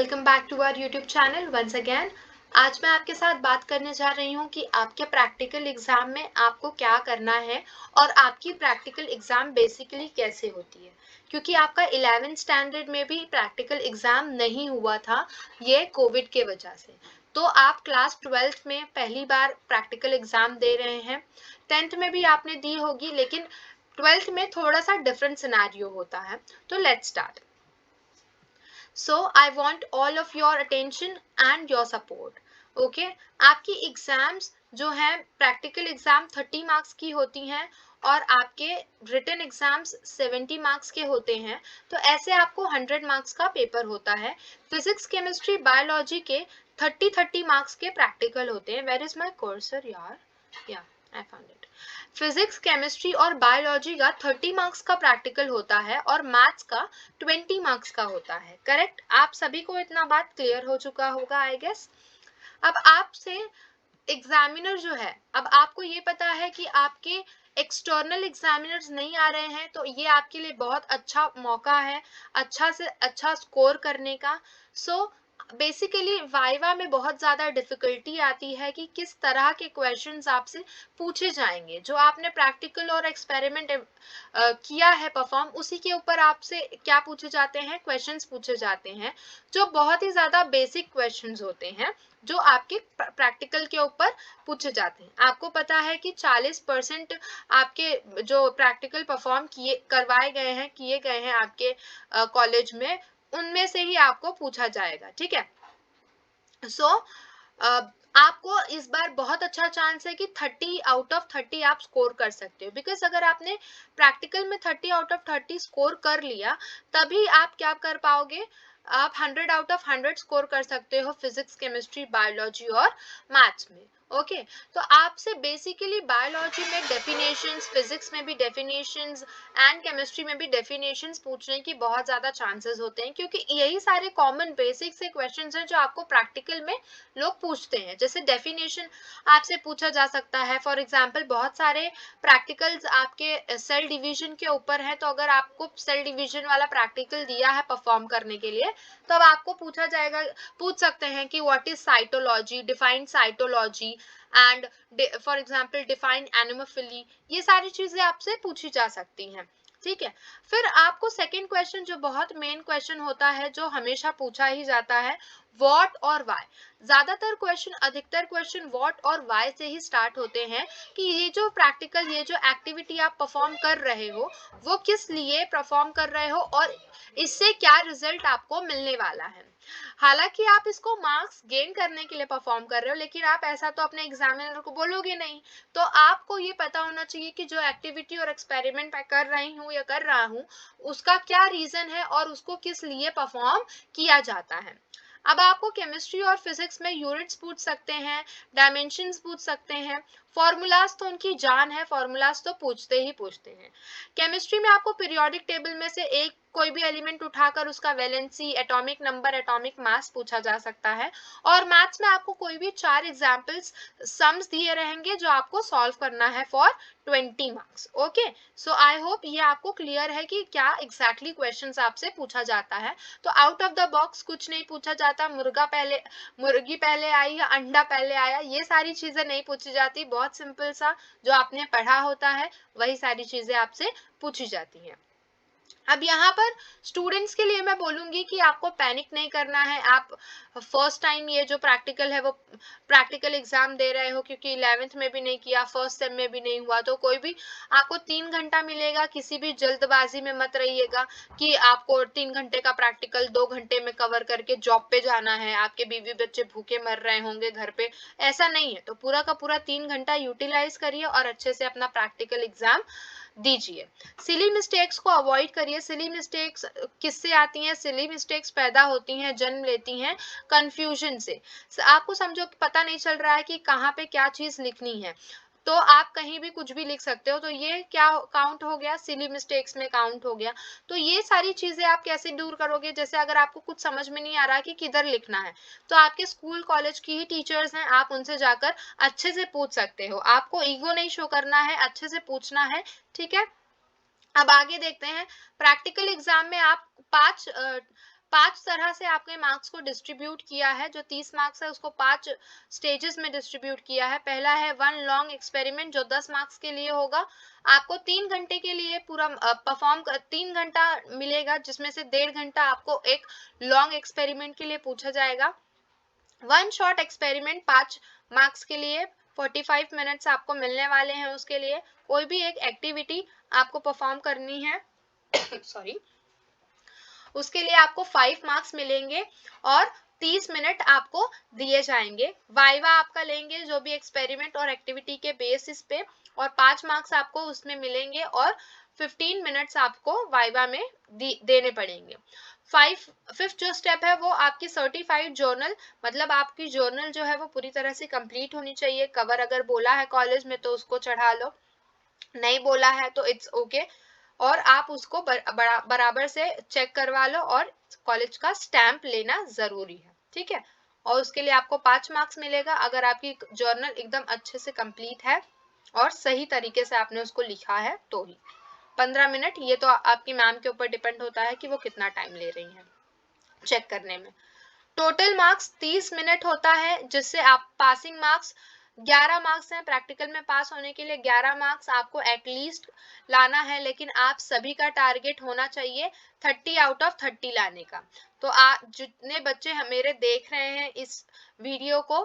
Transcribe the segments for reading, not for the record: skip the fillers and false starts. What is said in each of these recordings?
Welcome back to our YouTube channel once again. आज मैं आपके साथ बात करने जा रही हूँ कि आपके प्रैक्टिकल एग्जाम में आपको क्या करना है और आपकी प्रैक्टिकल एग्जाम बेसिकली कैसे होती है, क्योंकि आपका 11th स्टैंडर्ड में भी प्रैक्टिकल एग्जाम नहीं हुआ था ये कोविड के वजह से। तो आप क्लास 12th में पहली बार प्रैक्टिकल एग्जाम दे रहे हैं। 10th में भी आपने दी होगी, लेकिन 12th में थोड़ा सा डिफरेंट सिनेरियो होता है। तो let's start. So I want all of your attention and your support. Okay? आपकी एग्जाम्स जो है प्रैक्टिकल एग्जाम 30 मार्क्स की होती हैं और आपके रिटन एग्जाम्स 70 मार्क्स के होते हैं। तो ऐसे आपको 100 मार्क्स का पेपर होता है। फिजिक्स केमिस्ट्री बायोलॉजी के 30 मार्क्स के प्रैक्टिकल होते हैं। वेयर इज माय कर्सर यार? या I found it. Physics chemistry और बायोलॉजी का 30 मार्क्स का प्रैक्टिकल होता है और मैथ्स का 20 मार्क्स का होता है। करेक्ट? आप सभी को इतना बात क्लियर हो चुका होगा आई गेस। अब आपसे एग्जामिनर जो है, अब आपको ये पता है कि आपके एक्सटर्नल एग्जामिनर्स नहीं आ रहे हैं, तो ये आपके लिए बहुत अच्छा मौका है अच्छा से अच्छा स्कोर करने का। सो बेसिकली वाइवा में बहुत ज़्यादा डिफिकल्टी आती है कि किस तरह के क्वेश्चंस आपसे पूछे जाएंगे। जो आपने प्रैक्टिकल और एक्सपेरिमेंट किया है परफॉर्म, उसी के ऊपर आपसे क्या पूछे जाते हैं, क्वेश्चंस पूछे जाते हैं जो बहुत ही ज़्यादा बेसिक क्वेश्चंस होते हैं, जो आपके प्रैक्टिकल के ऊपर पूछे जाते हैं। आपको पता है कि 40% आपके जो प्रैक्टिकल परफॉर्म किए गए हैं आपके कॉलेज में, उनमें से ही आपको पूछा जाएगा। ठीक है? सो आपको इस बार बहुत अच्छा चांस है कि 30 आउट ऑफ 30 आप स्कोर कर सकते हो, बिकॉज अगर आपने प्रैक्टिकल में 30 आउट ऑफ 30 स्कोर कर लिया, तभी आप क्या कर पाओगे, आप 100 आउट ऑफ 100 स्कोर कर सकते हो फिजिक्स केमिस्ट्री बायोलॉजी और मैथ्स में। ओके तो आपसे बेसिकली बायोलॉजी में डेफिनेशंस, फिजिक्स में भी डेफिनेशंस एंड केमिस्ट्री में भी डेफिनेशंस पूछने की बहुत ज़्यादा चांसेस होते हैं, क्योंकि यही सारे कॉमन बेसिक से क्वेश्चंस हैं जो आपको प्रैक्टिकल में लोग पूछते हैं। जैसे डेफिनेशन आपसे पूछा जा सकता है। फॉर एग्जांपल बहुत सारे प्रैक्टिकल्स आपके सेल डिवीजन के ऊपर है, तो अगर आपको सेल डिवीजन वाला प्रैक्टिकल दिया है परफॉर्म करने के लिए, तो अब आपको पूछ सकते हैं कि what is cytology, define cytology and for example define anemophily. ये सारी चीजें आपसे पूछी जा सकती हैं। ठीक है? फिर आपको सेकंड क्वेश्चन जो बहुत मेन क्वेश्चन होता है, जो हमेशा पूछा ही जाता है, व्हाट और व्हाई। अधिकतर क्वेश्चन व्हाट और व्हाई से ही स्टार्ट होते हैं कि ये जो प्रैक्टिकल, ये जो एक्टिविटी आप परफॉर्म कर रहे हो, वो किस लिए परफॉर्म कर रहे हो और इससे क्या रिजल्ट आपको मिलने वाला है। हालांकि आप इसको मार्क्स गेन करने के लिए परफॉर्म कर रहे हो, लेकिन आप ऐसा तो अपने एग्जामिनर को बोलोगे नहीं। तो आपको ये पता होना चाहिए कि जो एक्टिविटी और एक्सपेरिमेंट मैं कर रही हूँ या कर रहा हूँ, उसका क्या रीजन है और उसको किस लिए परफॉर्म किया जाता है। अब आपको केमिस्ट्री और फिजिक्स में यूनिट्स पूछ सकते हैं, डायमेंशंस पूछ सकते हैं, फॉर्मूलाज तो उनकी जान है, फॉर्मूलाज तो पूछते ही पूछते हैं। केमिस्ट्री में आपको पीरियोडिक टेबल में से एक कोई भी एलिमेंट उठाकर उसका valency, atomic number, atomic mass पूछा जा सकता है। और मैथ्स में आपको कोई भी 4 एग्जाम्पल्स, सम्स दिए रहेंगे जो आपको सॉल्व करना है for 20 marks. Okay so I hope ये आपको क्लियर है कि क्या एग्जैक्टली क्वेश्चंस आपसे पूछा जाता है। तो आउट ऑफ द बॉक्स कुछ नहीं पूछा जाता, मुर्गी पहले आई या अंडा पहले आया, ये सारी चीजें नहीं पूछी जाती। बहुत सिंपल सा जो आपने पढ़ा होता है वही सारी चीजें आपसे पूछी जाती हैं। अब यहाँ पर स्टूडेंट्स के लिए मैं बोलूंगी कि आपको पैनिक नहीं करना है। आप फर्स्ट टाइम ये जो प्रैक्टिकल है वो प्रैक्टिकल एग्जाम दे रहे हो, क्योंकि 11th में भी नहीं किया, फर्स्ट सेम में भी नहीं हुआ, तो कोई भी आपको 3 घंटा मिलेगा। किसी भी जल्दबाजी में मत रहिएगा कि आपको 3 घंटे का प्रैक्टिकल 2 घंटे में कवर करके जॉब पे जाना है, आपके बीवी बच्चे भूखे मर रहे होंगे घर पे, ऐसा नहीं है। तो पूरा का पूरा 3 घंटा यूटिलाइज करिए और अच्छे से अपना प्रैक्टिकल एग्जाम दीजिए। सिली मिस्टेक्स को अवॉइड करिए। सिली मिस्टेक्स किससे आती हैं? सिली मिस्टेक्स पैदा होती हैं, जन्म लेती हैं कंफ्यूजन से। आपको समझो पता नहीं चल रहा है कि कहाँ पे क्या चीज लिखनी है, तो आप कहीं भी कुछ भी लिख सकते हो, तो ये क्या काउंट हो गया? सिली मिस्टेक्स में काउंट हो गया। तो ये सारी चीजें आप कैसे दूर करोगे? जैसे अगर आपको कुछ समझ में नहीं आ रहा कि किधर लिखना है, तो आपके स्कूल कॉलेज की ही टीचर्स हैं, आप उनसे जाकर अच्छे से पूछ सकते हो। आपको ईगो नहीं शो करना है, अच्छे से पूछना है। ठीक है? अब आगे देखते हैं। प्रैक्टिकल एग्जाम में आप 5 तरह से आपके मार्क्स को डिस्ट्रीब्यूट किया है। जो 30 मार्क्स है उसको 5 स्टेजेस में डिस्ट्रीब्यूट किया है। पहला है 1 लॉन्ग एक्सपेरिमेंट जो 10 मार्क्स के लिए होगा। आपको 3 घंटे के लिए पूरा 3 घंटा मिलेगा, जिसमें से 1.5 घंटा आपको एक लॉन्ग एक्सपेरिमेंट के लिए पूछा जाएगा। 1 शॉर्ट एक्सपेरिमेंट 5 मार्क्स के लिए 45 मिनट्स आपको मिलने वाले हैं। उसके लिए कोई भी एक एक्टिविटी आपको परफॉर्म करनी है सॉरी उसके लिए आपको 5 मार्क्स मिलेंगे और 30 मिनट आपको दिए जाएंगे। वाइवा आपका लेंगे जो भी एक्सपेरिमेंट और एक्टिविटी के बेसिस पे, और 5 मार्क्स आपको उसमें मिलेंगे और 15 मिनट्स आपको वाइवा में देने पड़ेंगे। फिफ्थ जो स्टेप है वो आपकी सर्टिफाइड जर्नल, मतलब आपकी जर्नल जो है वो पूरी तरह से कंप्लीट होनी चाहिए। कवर अगर बोला है कॉलेज में तो उसको चढ़ा लो, नहीं बोला है तो इट्स ओके और आप उसको बराबर से चेक करवा लो और कॉलेज का स्टैंप लेना जरूरी है, ठीक है। और उसके लिए आपको 5 मार्क्स मिलेगा अगर आपकी जर्नल एकदम अच्छे से कंप्लीट है और सही तरीके से आपने उसको लिखा है तो ही। 15 मिनट ये तो आपकी मैम के ऊपर डिपेंड होता है कि वो कितना टाइम ले रही हैं चेक करने में। टोटल मार्क्स 30 मिनट होता है, जिससे आप पासिंग मार्क्स 11 मार्क्स हैं। प्रैक्टिकल में पास होने के लिए 11 मार्क्स आपको एटलीस्ट लाना है, लेकिन आप सभी का टारगेट होना चाहिए 30 आउट ऑफ 30 लाने का। तो आप जितने बच्चे मेरे देख रहे हैं इस वीडियो को,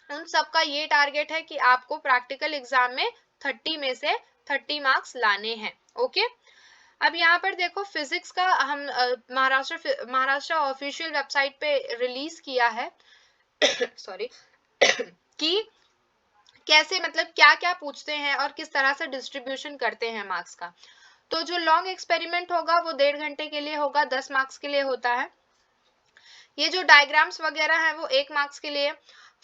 उन सबका ये टारगेट है कि आपको प्रैक्टिकल एग्जाम में 30 में से 30 मार्क्स लाने हैं। ओके, अब यहाँ पर देखो फिजिक्स का हम महाराष्ट्र ऑफिशियल वेबसाइट पे रिलीज किया है सॉरी कि कैसे, मतलब क्या क्या पूछते हैं और किस तरह से डिस्ट्रीब्यूशन करते हैं मार्क्स का। तो जो लॉन्ग एक्सपेरिमेंट होगा वो 1.5 घंटे के लिए होगा, 10 मार्क्स के लिए होता है। ये जो डायग्राम्स वगैरह है वो 1 मार्क्स के लिए।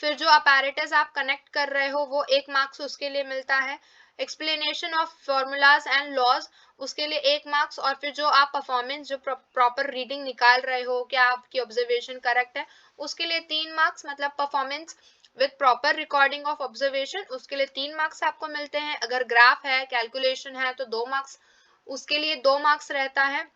फिर जो अपैरेटस आप कनेक्ट कर रहे हो वो 1 मार्क्स उसके लिए मिलता है। Explanation of formulas and laws उसके लिए 1 मार्क्स। और फिर जो आप परफॉर्मेंस जो प्रॉपर रीडिंग निकाल रहे हो, क्या आपकी ऑब्जर्वेशन करेक्ट है, उसके लिए 3 मार्क्स। मतलब performance with proper recording of observation उसके लिए 3 मार्क्स आपको मिलते हैं। अगर ग्राफ है, कैलकुलेशन है तो 2 मार्क्स, उसके लिए 2 मार्क्स रहता है।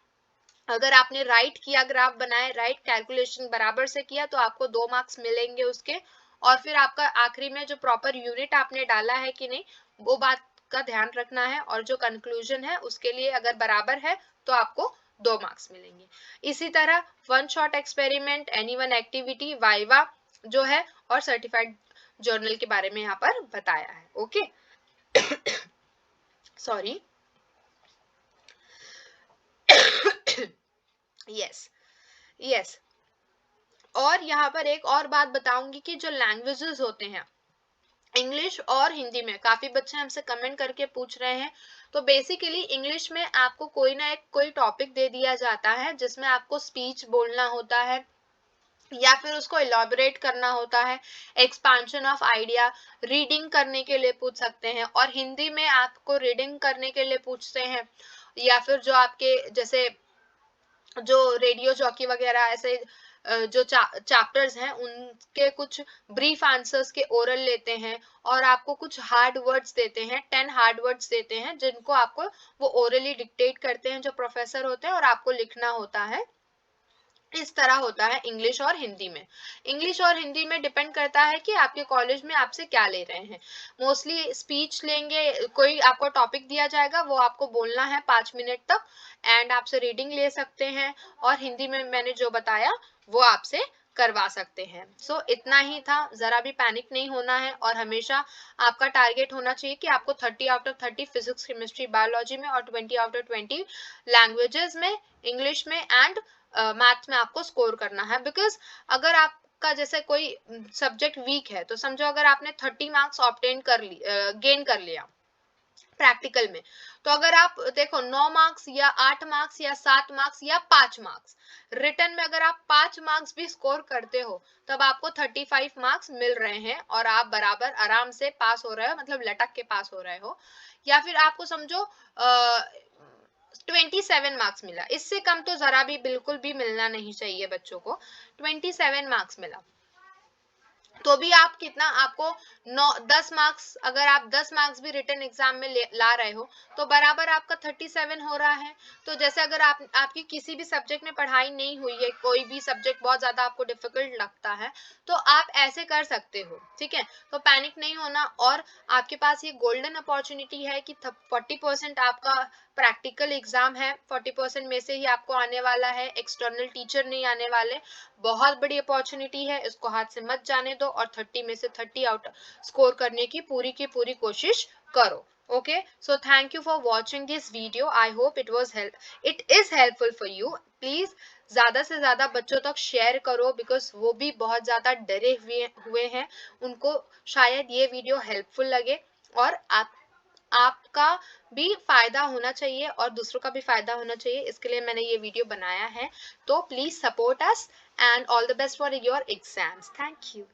अगर आपने राइट किया, ग्राफ बनाए, राइट कैलकुलेशन बराबर से किया तो आपको 2 मार्क्स मिलेंगे उसके। और फिर आपका आखिरी में जो प्रॉपर यूनिट आपने डाला है कि नहीं वो बात का ध्यान रखना है, और जो कंक्लूजन है उसके लिए अगर बराबर है तो आपको 2 मार्क्स मिलेंगे। इसी तरह 1 shot experiment, any one activity, viva जो है, और सर्टिफाइड जर्नल के बारे में यहाँ पर बताया है। Okay sorry yes yes. और यहाँ पर एक और बात बताऊंगी कि जो लैंग्वेजेस होते हैं इंग्लिश और हिंदी में, काफी बच्चे हमसे कमेंट करके पूछ रहे हैं। तो बेसिकली इंग्लिश में आपको कोई ना कोई टॉपिक दे दिया जाता है जिसमें आपको स्पीच बोलना होता है या फिर उसको इलाबोरेट करना होता है, एक्सपांशन ऑफ आइडिया, रीडिंग करने के लिए पूछ सकते हैं। और हिंदी में आपको रीडिंग करने के लिए पूछते हैं, या फिर जो आपके जैसे जो रेडियो जॉकी वगैरह ऐसे जो चैप्टर्स हैं उनके कुछ ब्रीफ आंसर्स के ओरल लेते हैं, और आपको कुछ हार्ड वर्ड्स देते हैं, 10 हार्ड वर्ड्स देते हैं जिनको आपको वो ओरली डिक्टेट करते हैं जो प्रोफेसर होते हैं, और आपको लिखना होता है। इस तरह होता है इंग्लिश और हिंदी में। इंग्लिश और हिंदी में डिपेंड करता है कि आपके कॉलेज में आपसे क्या ले रहे हैं। मोस्टली स्पीच लेंगे, कोई आपको टॉपिक दिया जाएगा वो आपको बोलना है 5 मिनट तक, एंड आपसे रीडिंग ले सकते हैं, और हिंदी में मैंने जो बताया वो आपसे करवा सकते हैं। सो इतना ही था, जरा भी पैनिक नहीं होना है, और हमेशा आपका टारगेट होना चाहिए कि आपको 30 out of 30 physics, chemistry, biology में, और 20 आउट ऑफ 20 लैंग्वेजेस में, इंग्लिश में एंड मैथ्स में आपको स्कोर करना है। बिकॉज अगर आपका जैसे कोई सब्जेक्ट वीक है तो समझो अगर आपने 30 मार्क्स ऑब्टेन कर ली, गेन कर लिया प्रैक्टिकल में, तो अगर आप देखो 9 मार्क्स या 8 मार्क्स या 7 मार्क्स या 5 मार्क्स, रिटर्न में अगर आप 5 मार्क्स भी स्कोर करते हो तब आपको 35 मार्क्स मिल रहे हैं, और आप बराबर आराम से पास हो रहे हो, मतलब लटक के पास हो रहे हो। या फिर आपको समझो 27 मार्क्स मिला, इससे कम तो जरा भी बिल्कुल भी मिलना नहीं चाहिए बच्चों को। 27 मार्क्स मिला, तो भी आप कितना, आपको 10 मार्क्स, अगर आप 10 मार्क्स भी रिटन एग्जाम में ला रहे हो तो बराबर आपका 37 हो रहा है। तो जैसे अगर आपकी किसी भी सब्जेक्ट में पढ़ाई नहीं हुई है, कोई भी सब्जेक्ट बहुत ज्यादा आपको डिफिकल्ट लगता है, तो आप ऐसे कर सकते हो, ठीक है। तो पैनिक नहीं होना, और आपके पास ये गोल्डन अपॉर्चुनिटी है कि 40% आपका प्रैक्टिकल एग्जाम है, 40% में से ही आपको आने वाला है, एक्सटर्नल टीचर नहीं आने वाले। बहुत बड़ी अपॉर्चुनिटी है, इसको हाथ से मत जाने दो, और 30 में से 30 आउट स्कोर करने की पूरी कोशिश करो। Okay, so thank you for watching this video. I hope it is helpful for you. Please ज्यादा से ज्यादा बच्चों तक शेयर करो, बिकॉज वो भी बहुत ज्यादा डरे हुए हैं, उनको शायद ये वीडियो हेल्पफुल लगे, और आपका भी फायदा होना चाहिए और दूसरों का भी फायदा होना चाहिए, इसके लिए मैंने ये वीडियो बनाया है। तो please support us, and all the best for your exams. Thank you.